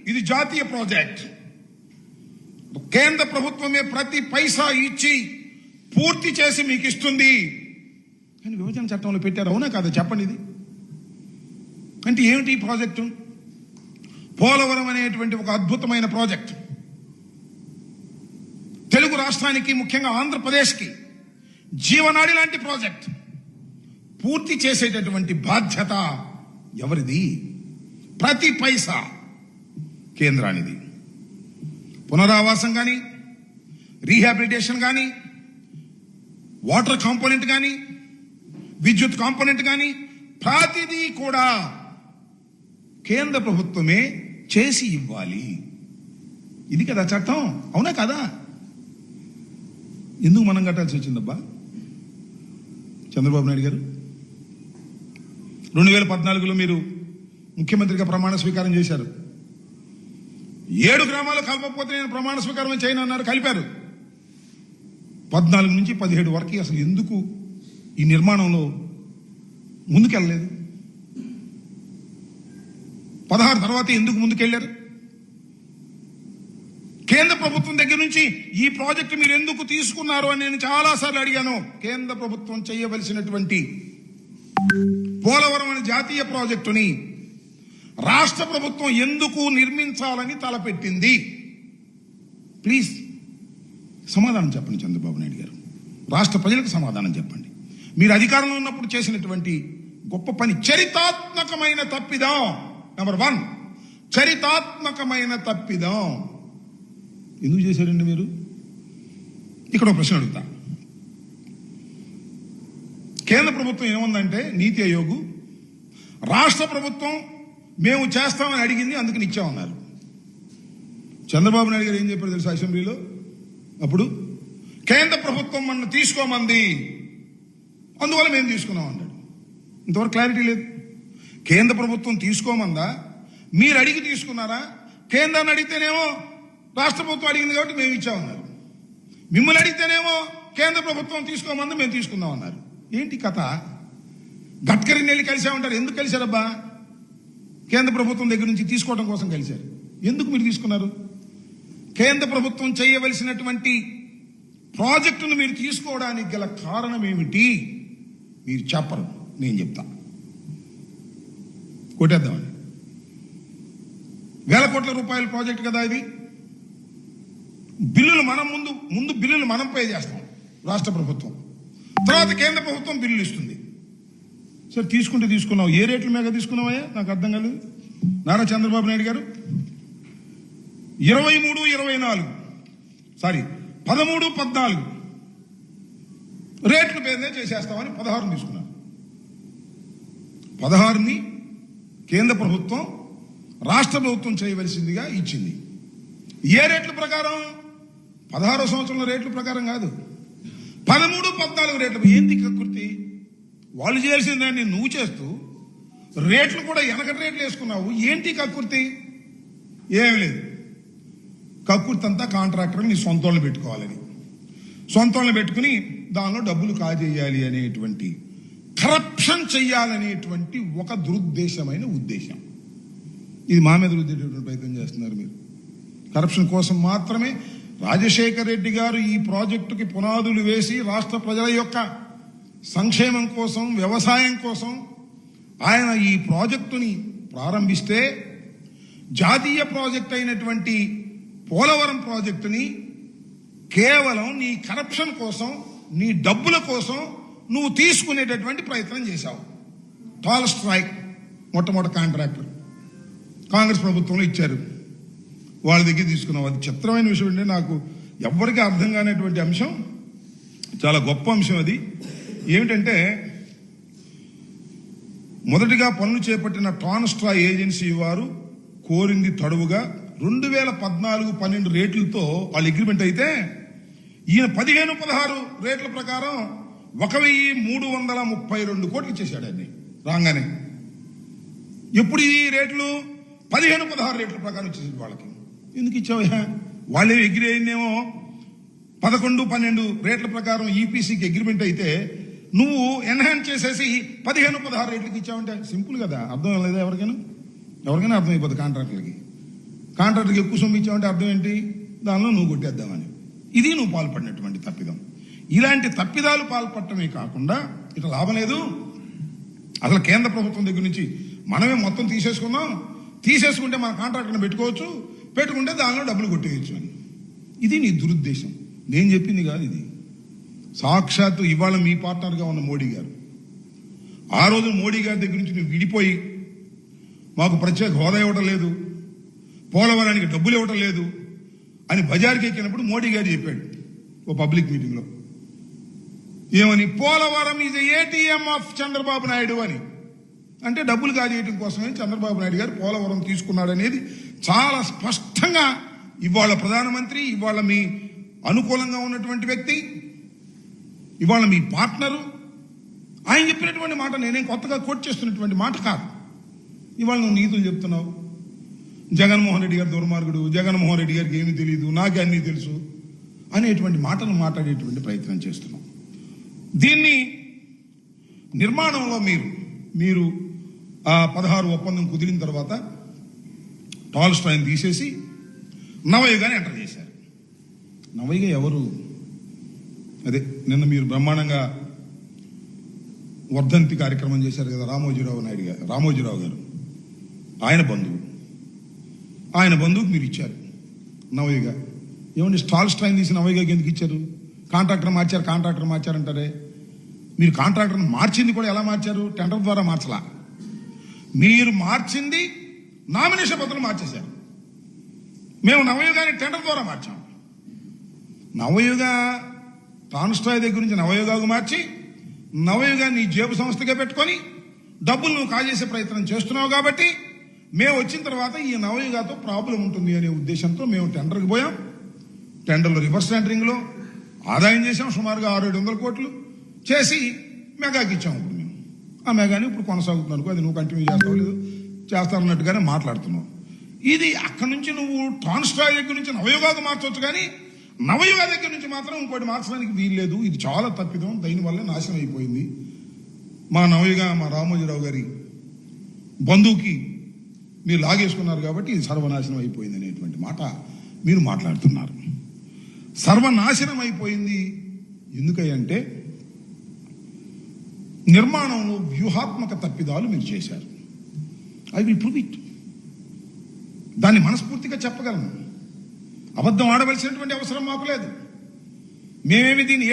ఇది జాతీయ ప్రాజెక్ట్. కేంద్ర ప్రభుత్వమే ప్రతి పైసా ఇచ్చి పూర్తి చేసి మీకు ఇస్తుంది. కానీ విభజన చట్టంలో పెట్టారు, అవునా కాదా చెప్పండి. ఇది అంటే ఏమిటి ఈ ప్రాజెక్టు? పోలవరం అనేటువంటి ఒక అద్భుతమైన ప్రాజెక్ట్ తెలుగు రాష్ట్రానికి, ముఖ్యంగా ఆంధ్రప్రదేశ్కి జీవనాడి లాంటి ప్రాజెక్ట్. పూర్తి చేసేటటువంటి బాధ్యత ఎవరిది? ప్రతి పైసా కేంద్రానిది. పునరావాసం కానీ, రీహాబిలిటేషన్ కానీ, వాటర్ కాంపోనెంట్ కానీ, విద్యుత్ కాంపోనెంట్ కానీ ప్రతిదీ కూడా కేంద్ర ప్రభుత్వమే చేసి ఇవ్వాలి. ఇది కదా చట్టం, అవునా కదా? ఎందుకు మనం కట్టాల్సి వచ్చిందబ్బా? చంద్రబాబు నాయుడు గారు 2014లో మీరు ముఖ్యమంత్రిగా ప్రమాణ స్వీకారం చేశారు. 7 గ్రామాలు కలపకపోతే నేను ప్రమాణ స్వీకారం చేయను అన్నారు, కలిపారు. 14 నుంచి 17 వరకు అసలు ఎందుకు ఈ నిర్మాణంలో ముందుకెళ్ళలేదు? 16 తర్వాత ఎందుకు ముందుకెళ్లారు? కేంద్ర ప్రభుత్వం దగ్గర నుంచి ఈ ప్రాజెక్టు మీరు ఎందుకు తీసుకున్నారు అని నేను చాలాసార్లు అడిగాను. కేంద్ర ప్రభుత్వం చేయవలసినటువంటి పోలవరం అనే జాతీయ ప్రాజెక్టుని రాష్ట్ర ప్రభుత్వం ఎందుకు నిర్మించాలని తలపెట్టింది? ప్లీజ్ సమాధానం చెప్పండి చంద్రబాబు నాయుడు గారు. రాష్ట్ర ప్రజలకు సమాధానం చెప్పండి. మీరు అధికారంలో ఉన్నప్పుడు చేసినటువంటి గొప్ప పని, చరితాత్మకమైన తప్పిదం. నెంబర్ 1, చరితాత్మకమైన తప్పిదం. ఎందుకు చేశారండి మీరు? ఇక్కడ ఒక ప్రశ్న అడుగుతా. కేంద్ర ప్రభుత్వం ఏముందంటే నీతి ఆయోగ్, రాష్ట్ర ప్రభుత్వం మేము చేస్తామని అడిగింది, అందుకని ఇచ్చామన్నారు. చంద్రబాబు నాయుడు గారు ఏం చెప్పారు తెలుసా అసెంబ్లీలో? అప్పుడు కేంద్ర ప్రభుత్వం మన తీసుకోమంది, అందువల్ల మేము తీసుకున్నాం అన్నాడు. ఇంతవరకు క్లారిటీ లేదు. కేంద్ర ప్రభుత్వం తీసుకోమందా, మీరు అడిగి తీసుకున్నారా? కేంద్రాన్ని అడిగితేనేమో రాష్ట్ర ప్రభుత్వం అడిగింది కాబట్టి మేము ఇచ్చామన్నారు. మిమ్మల్ని అడిగితేనేమో కేంద్ర ప్రభుత్వం తీసుకోమంది, మేము తీసుకుందాం అన్నారు. ఏంటి కథ? గడ్కరీని వెళ్ళి కలిసామంటారు. ఎందుకు కలిశారబ్బా? కేంద్ర ప్రభుత్వం దగ్గర నుంచి తీసుకోవడం కోసం కలిశారు. ఎందుకు మీరు తీసుకున్నారు? కేంద్ర ప్రభుత్వం చేయవలసినటువంటి ప్రాజెక్టును మీరు తీసుకోవడానికి గల కారణం ఏమిటి? మీరు చెప్పరు, నేను చెప్తా. కొట్టేద్దామని. 1000 కోట్ల రూపాయల ప్రాజెక్ట్ కదా ఇది. బిల్లులు మనం ముందు బిల్లులు మనం పే చేస్తాం రాష్ట్ర ప్రభుత్వం, తర్వాత కేంద్ర ప్రభుత్వం బిల్లులు ఇస్తుంది. సరే తీసుకుంటే తీసుకున్నావు, ఏ రేట్ల మీద తీసుకున్నావయ్యా? నాకు అర్థం కాలేదు. నారా చంద్రబాబు నాయుడు గారు 13, 14 రేట్ల పేరునే చేసేస్తామని 16 తీసుకున్నారు. 16ని కేంద్ర ప్రభుత్వం రాష్ట్ర ప్రభుత్వం చేయవలసిందిగా ఇచ్చింది. ఏ రేట్ల ప్రకారం? 16వ సంవత్సరంలో రేట్ల ప్రకారం కాదు, 13, 14 రేట్లు. ఏంది కక్కుర్తి? వాళ్ళు చేయాల్సిన దాన్ని నువ్వు చేస్తూ రేట్లు కూడా వెనకటి రేట్లు వేసుకున్నావు. ఏంటి కక్కుర్తి? ఏమి లేదు. కక్కుర్తి అంతా కాంట్రాక్టర్ నీ సొంత వాళ్ళు పెట్టుకోవాలని, సొంత వాళ్ళని పెట్టుకుని దానిలో డబ్బులు కాజేయాలి అనేటువంటి, కరప్షన్ చెయ్యాలనేటువంటి ఒక దురుద్దేశమైన ఉద్దేశం. ఇది మా మీద రుద్దేటటువంటి ప్రయత్నం చేస్తున్నారు మీరు. కరప్షన్ కోసం మాత్రమే రాజశేఖర్ రెడ్డి గారు ఈ ప్రాజెక్టుకి పునాదులు వేసి రాష్ట్ర ప్రజల యొక్క సంక్షేమం కోసం, వ్యవసాయం కోసం ఆయన ఈ ప్రాజెక్టుని ప్రారంభిస్తే, జాతీయ ప్రాజెక్ట్ అయినటువంటి పోలవరం ప్రాజెక్టుని కేవలం నీ కరప్షన్ కోసం, నీ డబ్బుల కోసం నువ్వు తీసుకునేటటువంటి ప్రయత్నం చేశావు. టాల్ స్ట్రైక్ మొట్టమొదటి కాంట్రాక్టర్ కాంగ్రెస్ ప్రభుత్వంలో ఇచ్చారు, వాళ్ళ దగ్గర తీసుకున్నావు. అది చిత్రమైన విషయం అంటే నాకు ఎవ్వరికీ అర్థం కానిటువంటి అంశం, చాలా గొప్ప అంశం. అది ఏమిటంటే, మొదటిగా పనులు చేపట్టిన ట్రాన్స్ట్రా ఏజెన్సీ వారు కోరింది తడువుగా 2014-12 రేట్లతో వాళ్ళు అగ్రిమెంట్ అయితే, ఈయన 15-16 రేట్ల ప్రకారం 1332 కోట్లు ఇచ్చేశాడు. అన్ని రాగానే. ఎప్పుడు ఈ రేట్లు 15-16 రేట్ల ప్రకారం ఇచ్చేసాడు వాళ్ళకి. ఎందుకు ఇచ్చావా? వాళ్ళే ఎగ్రి అయిందేమో 11-12 రేట్ల ప్రకారం ఈపీసీకి అగ్రిమెంట్ అయితే, నువ్వు ఎన్హాన్స్ చేసేసి 15-16 రేట్లకి ఇచ్చావంటే సింపుల్ కదా. అర్థం లేదా? ఎవరికైనా అర్థమైపోతుంది కాంట్రాక్టర్లకి. కాంట్రాక్టర్కి ఎక్కువ సొమ్ము ఇచ్చావంటే అర్థం ఏంటి? దానిలో నువ్వు కొట్టేద్దామని. ఇది నువ్వు పాల్పడినటువంటి తప్పిదం. ఇలాంటి తప్పిదాలు పాల్పడటమే కాకుండా ఇక లాభం లేదు, అసలు కేంద్ర ప్రభుత్వం దగ్గర నుంచి మనమే మొత్తం తీసేసుకుంటే మన కాంట్రాక్టర్ని పెట్టుకుంటే దానిలో డబ్బులు కొట్టేయచ్చు అని. ఇది నీ దురుద్దేశం, నేను చెప్పింది కాదు ఇది. సాక్షాత్తు ఇవాళ మీ పార్ట్నర్గా ఉన్న మోడీ గారు, ఆ రోజు మోడీ గారి దగ్గర నుంచి నువ్వు విడిపోయి మాకు ప్రత్యేక హోదా ఇవ్వటం లేదు, పోలవరానికి డబ్బులు ఇవ్వటం లేదు అని బజార్కి ఎక్కినప్పుడు మోడీ గారు చెప్పాడు ఓ పబ్లిక్ మీటింగ్లో. ఏమని? Polavaram is ATM of Chandrababu Naidu అని. అంటే డబ్బులు కాజేయడం కోసమే చంద్రబాబు నాయుడు గారు పోలవరం తీసుకున్నాడనేది చాలా స్పష్టంగా ఇవాళ ప్రధానమంత్రి, ఇవాళ మీ అనుకూలంగా ఉన్నటువంటి వ్యక్తి, ఇవాళ మీ పార్ట్నరు ఆయన చెప్పినటువంటి మాట నేనేం కొత్తగా కోట్ చేస్తున్నటువంటి మాట కాదు. ఇవాళ నువ్వు నీతులు చెప్తున్నావు. జగన్మోహన్ రెడ్డి గారు దుర్మార్గుడు, జగన్మోహన్ రెడ్డి గారికి ఏమీ తెలియదు, నాకే అన్నీ తెలుసు అనేటువంటి మాటలు మాట్లాడేటువంటి ప్రయత్నం చేస్తున్నావు. దీన్ని నిర్మాణంలో మీరు ఆ 16 ఒప్పందం కుదిరిన తర్వాత టాల్స్టాయ్ని తీసేసి నవయుగాన్ని ఎంటర్ చేశారు. నవయుగ ఎవరు? అదే నిన్న మీరు బ్రహ్మాండంగా వర్ధంతి కార్యక్రమం చేశారు కదా రామోజీరావు గారు, ఆయన బంధువుకు మీరు ఇచ్చారు నవయుగ. ఏమండి టాల్స్టాయ్ని తీసి నవయుగకి ఎందుకు ఇచ్చారు? కాంట్రాక్టర్ మార్చారంటారే. మీరు కాంట్రాక్టర్ని మార్చింది కూడా ఎలా మార్చారు? టెండర్ ద్వారా మార్చలా. మీరు మార్చింది నామినేషన్ పత్రం మార్చేశారు. మేము నవయుగాన్ని టెండర్ ద్వారా మార్చాం. నవయుగ టాల్స్టాయ్ దగ్గర నుంచి నవయుగాకు మార్చి నవయుగాన్ని జేబు సంస్థగా పెట్టుకొని డబ్బులు నువ్వు కాజేసే ప్రయత్నం చేస్తున్నావు. కాబట్టి మేము వచ్చిన తర్వాత ఈ నవయుగాతో ప్రాబ్లం ఉంటుంది అనే ఉద్దేశంతో మేము టెండర్కి పోయాం. టెండర్లో రివర్స్ టెండరింగ్లో ఆదాయం చేసాం. సుమారుగా 600-700 కోట్లు చేసి మెగాకి ఇచ్చాం. ఇప్పుడు మేము ఆ మెగాని ఇప్పుడు కొనసాగుతున్నాం అనుకో, అది నువ్వు కంటిన్యూ చేస్తావు లేదు చేస్తానన్నట్టుగానే మాట్లాడుతున్నావు. ఇది అక్కడి నుంచి నువ్వు టాల్స్టాయ్ దగ్గర నుంచి నవయుగాకు మార్చవచ్చు, కానీ నవయుగ దగ్గర నుంచి మాత్రం ఇంకోటి మార్చడానికి వీల్లేదు. ఇది చాలా తప్పిదం, దీనివల్ల నాశనం అయిపోయింది. మా రామోజీరావు గారి బంధువుకి మీరు లాగేసుకున్నారు కాబట్టి ఇది సర్వనాశనం అయిపోయింది అనేటువంటి మాట మీరు మాట్లాడుతున్నారు. సర్వనాశనం అయిపోయింది ఎందుకంటే నిర్మాణంలో వ్యూహాత్మక తప్పిదాలు మీరు చేశారు. I will prove it. దాన్ని మనస్ఫూర్తిగా చెప్పగలను. అబద్ధం ఆడవలసినటువంటి అవసరం మాకు లేదు. మేమేమి దీన్ని